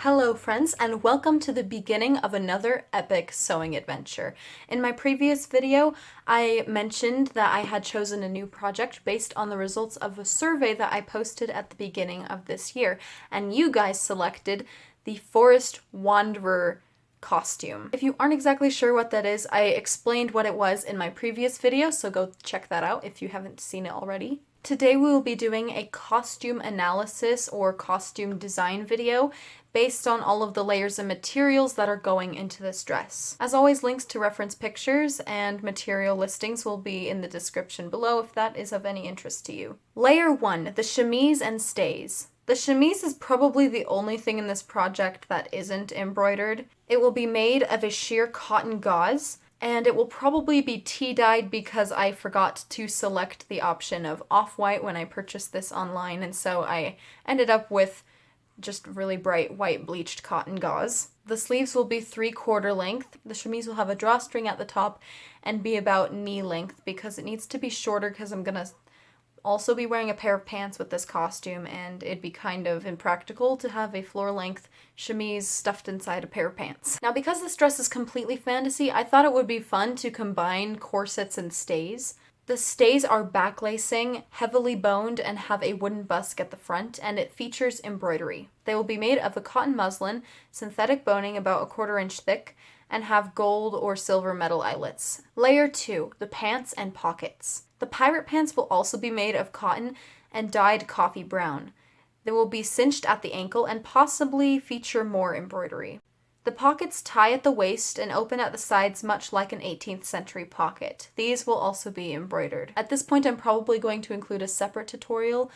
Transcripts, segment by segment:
Hello friends, and welcome to the beginning of another epic sewing adventure. In my previous video, I mentioned that I had chosen a new project based on the results of a survey that I posted at the beginning of this year, and you guys selected the Forest Wanderer costume. If you aren't exactly sure what that is, I explained what it was in my previous video, so go check that out if you haven't seen it already. Today we will be doing a costume analysis or costume design video based on all of the layers and materials that are going into this dress. As always, links to reference pictures and material listings will be in the description below if that is of any interest to you. Layer 1, the chemise and stays. The chemise is probably the only thing in this project that isn't embroidered. It will be made of a sheer cotton gauze, and it will probably be tea-dyed because I forgot to select the option of off-white when I purchased this online, and so I ended up with just really bright white bleached cotton gauze. The sleeves will be 3/4 length. The chemise will have a drawstring at the top and be about knee length because it needs to be shorter because I'm gonna also be wearing a pair of pants with this costume, and it'd be kind of impractical to have a floor-length chemise stuffed inside a pair of pants. Now, because this dress is completely fantasy, I thought it would be fun to combine corsets and stays. The stays are backlacing, heavily boned, and have a wooden busk at the front, and it features embroidery. They will be made of a cotton muslin, synthetic boning about 1/4 inch thick, and have gold or silver metal eyelets. Layer 2, the pants and pockets. The pirate pants will also be made of cotton and dyed coffee brown. They will be cinched at the ankle and possibly feature more embroidery. The pockets tie at the waist and open at the sides much like an 18th century pocket. These will also be embroidered. At this point, I'm probably going to include a separate tutorial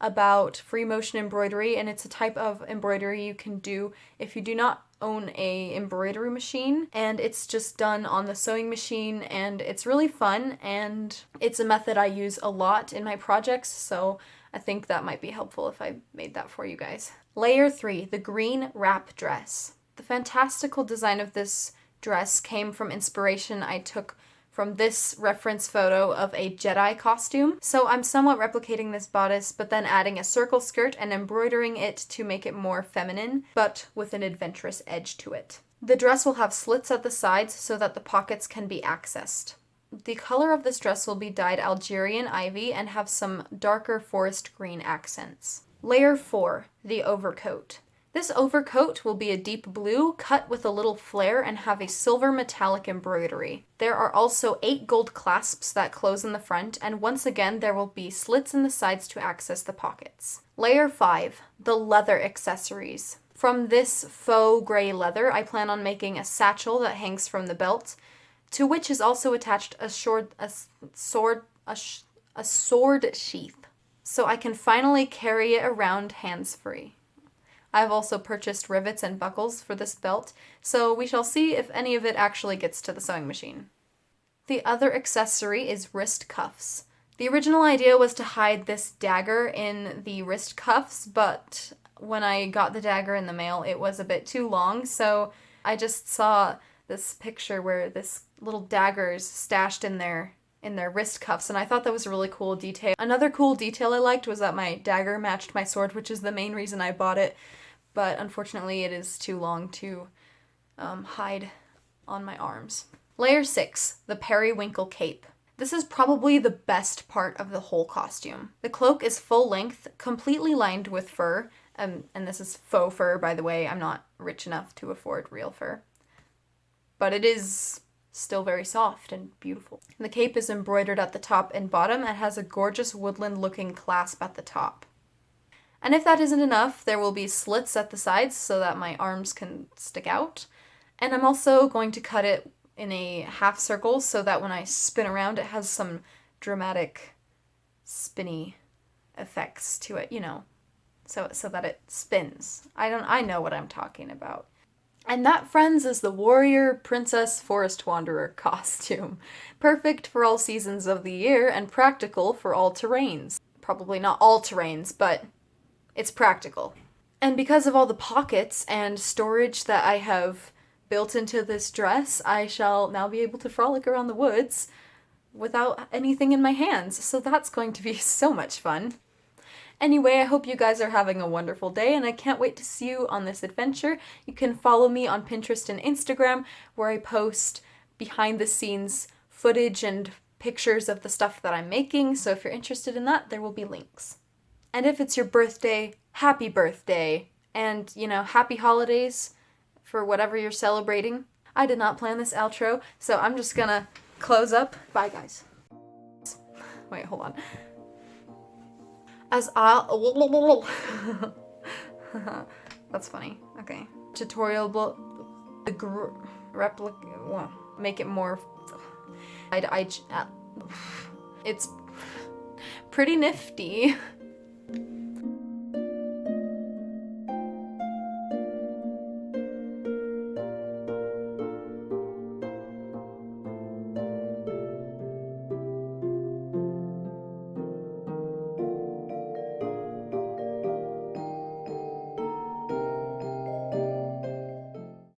about free motion embroidery, and it's a type of embroidery you can do if you do not own a embroidery machine, and it's just done on the sewing machine, and it's really fun, and it's a method I use a lot in my projects, so I think that might be helpful if I made that for you guys. Layer 3, the green wrap dress. The fantastical design of this dress came from inspiration I took from this reference photo of a Jedi costume. So I'm somewhat replicating this bodice, but then adding a circle skirt and embroidering it to make it more feminine, but with an adventurous edge to it. The dress will have slits at the sides so that the pockets can be accessed. The color of this dress will be dyed Algerian ivy and have some darker forest green accents. Layer 4, the overcoat. This overcoat will be a deep blue, cut with a little flare, and have a silver metallic embroidery. There are also 8 gold clasps that close in the front, and once again there will be slits in the sides to access the pockets. Layer 5, the leather accessories. From this faux gray leather, I plan on making a satchel that hangs from the belt, to which is also attached a sword sheath, so I can finally carry it around hands-free. I've also purchased rivets and buckles for this belt, so we shall see if any of it actually gets to the sewing machine. The other accessory is wrist cuffs. The original idea was to hide this dagger in the wrist cuffs, but when I got the dagger in the mail, it was a bit too long, so I just saw this picture where this little dagger's stashed in their wrist cuffs, and I thought that was a really cool detail. Another cool detail I liked was that my dagger matched my sword, which is the main reason I bought it, but unfortunately it is too long to hide on my arms. Layer 6, the Periwinkle cape. This is probably the best part of the whole costume. The cloak is full length, completely lined with fur, and this is faux fur, by the way. I'm not rich enough to afford real fur, but it is still very soft and beautiful. The cape is embroidered at the top and bottom and has a gorgeous woodland-looking clasp at the top. And if that isn't enough, there will be slits at the sides so that my arms can stick out. And I'm also going to cut it in a half circle so that when I spin around, it has some dramatic spinny effects to it, you know, so that it spins. I know what I'm talking about. And that, friends, is the Warrior Princess Forest Wanderer costume. Perfect for all seasons of the year and practical for all terrains. Probably not all terrains, but it's practical. And because of all the pockets and storage that I have built into this dress, I shall now be able to frolic around the woods without anything in my hands, so that's going to be so much fun. Anyway, I hope you guys are having a wonderful day, and I can't wait to see you on this adventure. You can follow me on Pinterest and Instagram, where I post behind the scenes footage and pictures of the stuff that I'm making, so if you're interested in that, there will be links. And if it's your birthday, happy birthday, and, happy holidays for whatever you're celebrating. I did not plan this outro, so I'm just gonna close up. Bye, guys. Wait, hold on. That's funny. Okay. Tutorial replica. Make it more. It's pretty nifty.